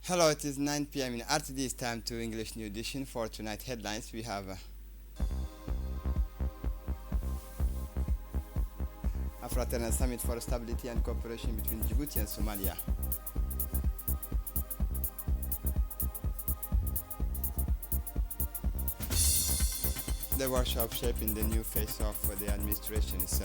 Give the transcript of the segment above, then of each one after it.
Hello, it is 9 p.m. in RTD. It's time to English New Edition. For tonight headlines. We have a fraternal summit for stability and cooperation between Djibouti and Somalia. The workshop shaping the new face of the administration is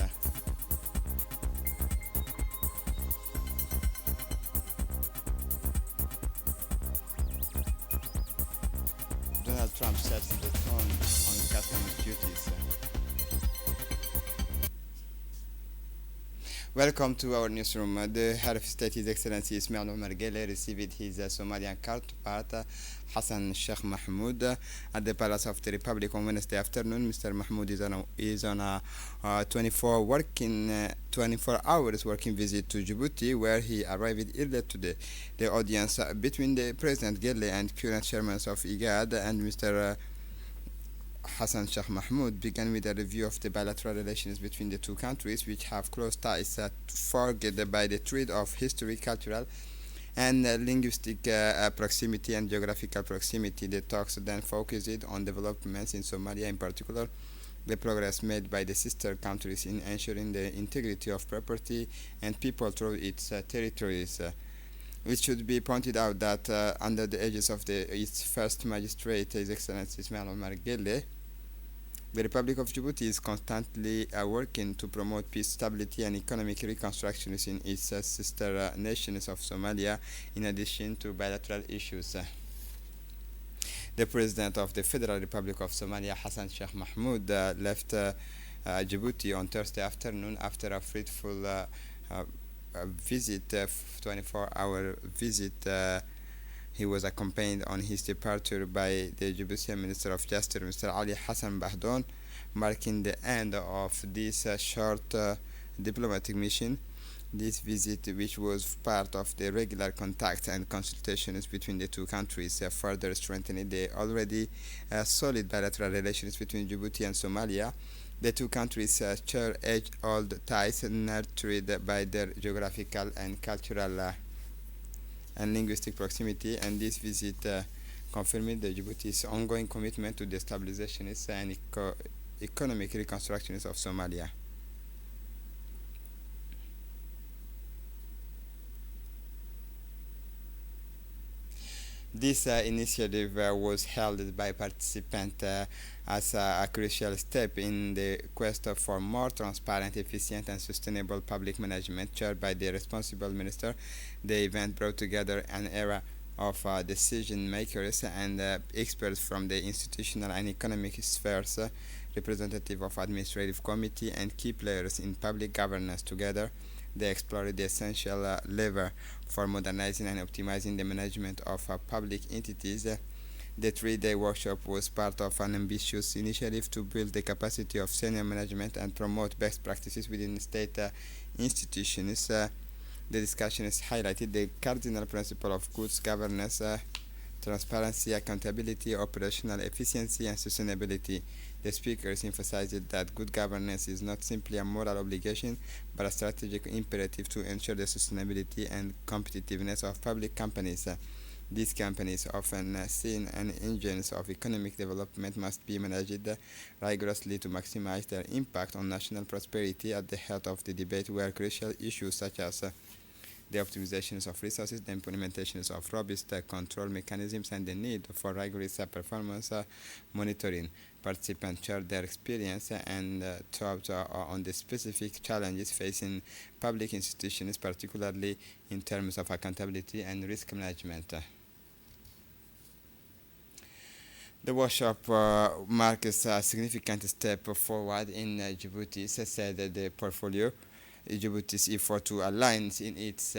Donald Trump sets the tone on customs duties. Welcome to our newsroom. The head of state, His Excellency Ismail Omar Guelleh, received his Somalian counterpart Hassan Sheikh Mahmoud at the Palace of the Republic on Wednesday afternoon. Mr. Mahmoud is on a 24 hours working visit to Djibouti, where he arrived earlier today. The audience between the President Guelleh and current chairman of IGAD and Mr. Hassan Sheikh Mahmoud began with a review of the bilateral relations between the two countries, which have close ties forged by the thread of history, cultural, and linguistic proximity and geographical proximity. The talks then focused on developments in Somalia, in particular, the progress made by the sister countries in ensuring the integrity of property and people through its territories. It should be pointed out that under the aegis of its first magistrate, His Excellency Ismail Omar Guelleh, the Republic of Djibouti is constantly working to promote peace, stability, and economic reconstruction in its sister nations of Somalia, in addition to bilateral issues. The President of the Federal Republic of Somalia, Hassan Sheikh Mahmoud, left Djibouti on Thursday afternoon after a fruitful visit, 24-hour visit. He was accompanied on his departure by the Djiboutian Minister of Justice, Mr. Ali Hassan Bahdon, marking the end of this short diplomatic mission. This visit, which was part of the regular contacts and consultations between the two countries, further strengthening the already solid bilateral relations between Djibouti and Somalia. The two countries share age-old ties nurtured by their geographical and cultural and linguistic proximity, and this visit confirmed the Djibouti's ongoing commitment to the stabilization and economic reconstruction of Somalia. This initiative was held by participants as a crucial step in the quest for more transparent, efficient, and sustainable public management, chaired by the responsible minister. The event brought together an era of decision makers and experts from the institutional and economic spheres, representative of administrative committee, and key players in public governance. Together, they explored the essential lever for modernizing and optimizing the management of public entities. The three-day workshop was part of an ambitious initiative to build the capacity of senior management and promote best practices within state institutions. The discussions highlighted the cardinal principle of good governance, transparency, accountability, operational efficiency, and sustainability. The speakers emphasized that good governance is not simply a moral obligation, but a strategic imperative to ensure the sustainability and competitiveness of public companies. These companies, often seen as engines of economic development, must be managed rigorously to maximize their impact on national prosperity. At the heart of the debate were crucial issues such as the optimizations of resources, the implementations of robust control mechanisms, and the need for rigorous performance monitoring. Participants shared their experience and talked on the specific challenges facing public institutions, particularly in terms of accountability and risk management. The workshop marks a significant step forward in Djibouti, said the portfolio. Djibouti's effort to align in its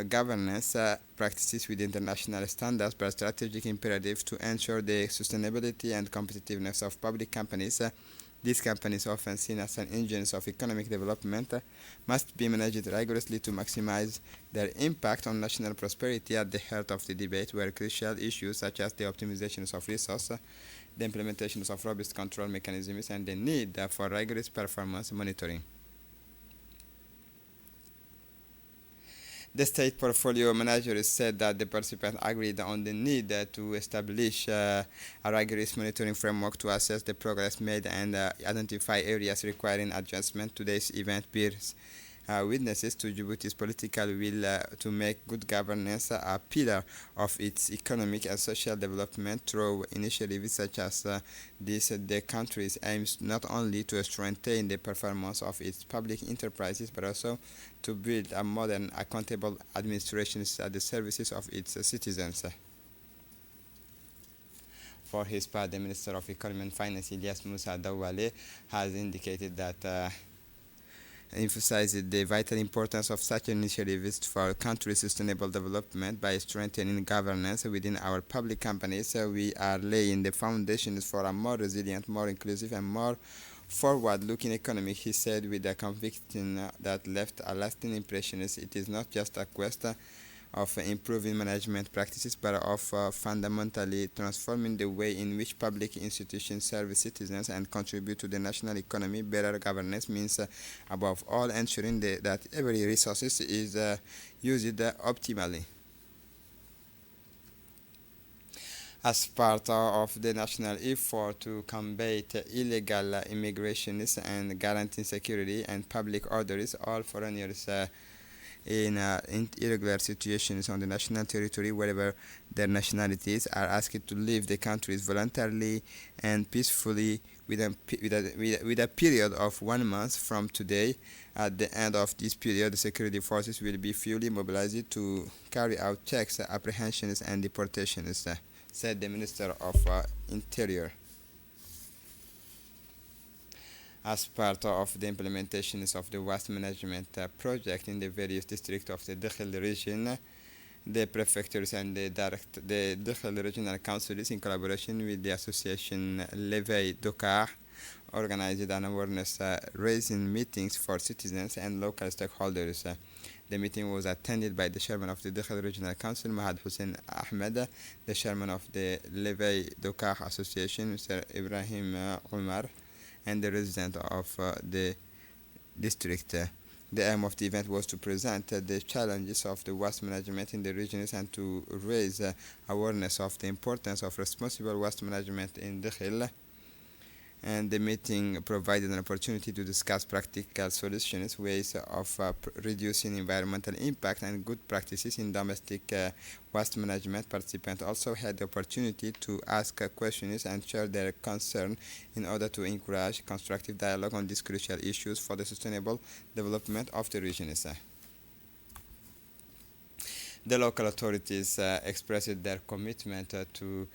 governance practices with international standards, but strategic imperative to ensure the sustainability and competitiveness of public companies. These companies, often seen as an engines of economic development, must be managed rigorously to maximize their impact on national prosperity. At the heart of the debate were crucial issues such as the optimizations of resources, the implementations of robust control mechanisms, and the need for rigorous performance monitoring. The state portfolio manager said that the participants agreed on the need to establish a rigorous monitoring framework to assess the progress made and identify areas requiring adjustment. Today's event bears witnesses to Djibouti's political will to make good governance a pillar of its economic and social development through initiatives such as this. The country aims not only to strengthen the performance of its public enterprises but also to build a modern, accountable administration at the services of its citizens. For his part, the Minister of Economy and Finance, Ilyas Musa Dawale, has indicated that emphasized the vital importance of such initiatives for country's sustainable development. By strengthening governance within our public companies. We are laying the foundations for a more resilient, more inclusive, and more forward-looking economy, he said with a conviction that left a lasting impression. It is not just a question of improving management practices, but of fundamentally transforming the way in which public institutions serve citizens and contribute to the national economy. Better governance means, above all, ensuring that every resource is used optimally. As part of the national effort to combat illegal immigration and guarantee security and public orders, all foreigners in irregular situations on the national territory, wherever their nationalities, are asked to leave the countries voluntarily and peacefully with a period of 1 month from today. At the end of this period, the security forces will be fully mobilized to carry out checks, apprehensions, and deportations, said the Minister of Interior. As part of the implementations of the waste management project in the various districts of the Dakhel region, the prefectures and the Dakhel regional councils, in collaboration with the association Levei Dokar, organized an awareness raising meetings for citizens and local stakeholders. The meeting was attended by the chairman of the Dakhel Regional Council, Mahad Hussein Ahmed, the chairman of the Levei Dokar Association, Mr. Ibrahim Umar, and the resident of the district. The aim of the event was to present the challenges of the waste management in the regions and to raise awareness of the importance of responsible waste management in Dakhel. And the meeting provided an opportunity to discuss practical solutions, ways of reducing environmental impact, and good practices in domestic waste management. Participants also had the opportunity to ask questions and share their concern in order to encourage constructive dialogue on these crucial issues for the sustainable development of the regions. The local authorities expressed their commitment to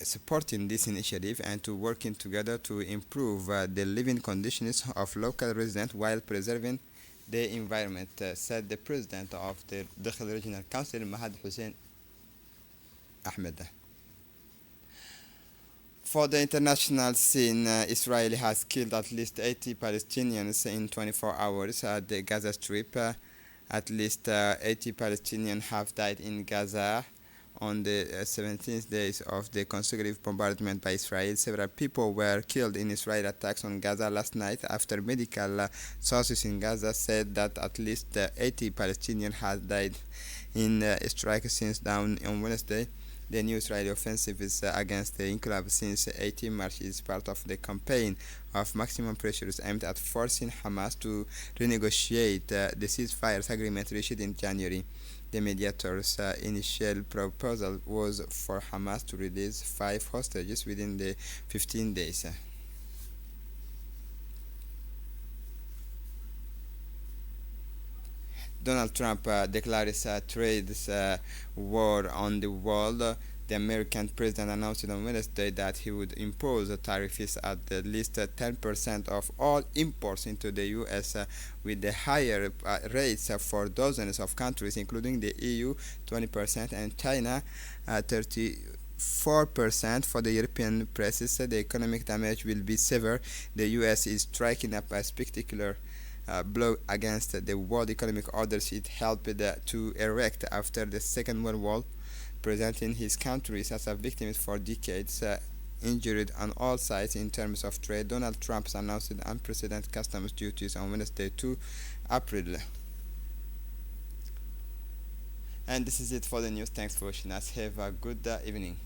supporting this initiative and to working together to improve the living conditions of local residents while preserving the environment, said the president of the Dakhel Regional Council, Mahad Hussein Ahmed. For the international scene, Israel has killed at least 80 Palestinians in 24 hours at the Gaza Strip. At least 80 Palestinians have died in Gaza on the 17th days of the consecutive bombardment by Israel. Several people were killed in Israeli attacks on Gaza last night after medical sources in Gaza said that at least 80 Palestinians had died in strikes since dawn on Wednesday. The new Israeli offensive is against the enclave since 18 March is part of the campaign of maximum pressures aimed at forcing Hamas to renegotiate the ceasefire agreement reached in January. The mediator's initial proposal was for Hamas to release 5 hostages within the 15 days. Donald Trump declares a trade war on the world. The American president announced on Wednesday that he would impose tariffs at least 10% of all imports into the U.S., with the higher rates for dozens of countries, including the EU, 20%, and China, 34%. For the European presses, the economic damage will be severe. The U.S. is striking up a spectacular blow against the world economic orders it helped to erect after the Second World War, presenting his countries as a victim for decades, injured on all sides in terms of trade. Donald Trump announced unprecedented customs duties on Wednesday, 2 April. And this is it for the news. Thanks for watching us. Have a good evening.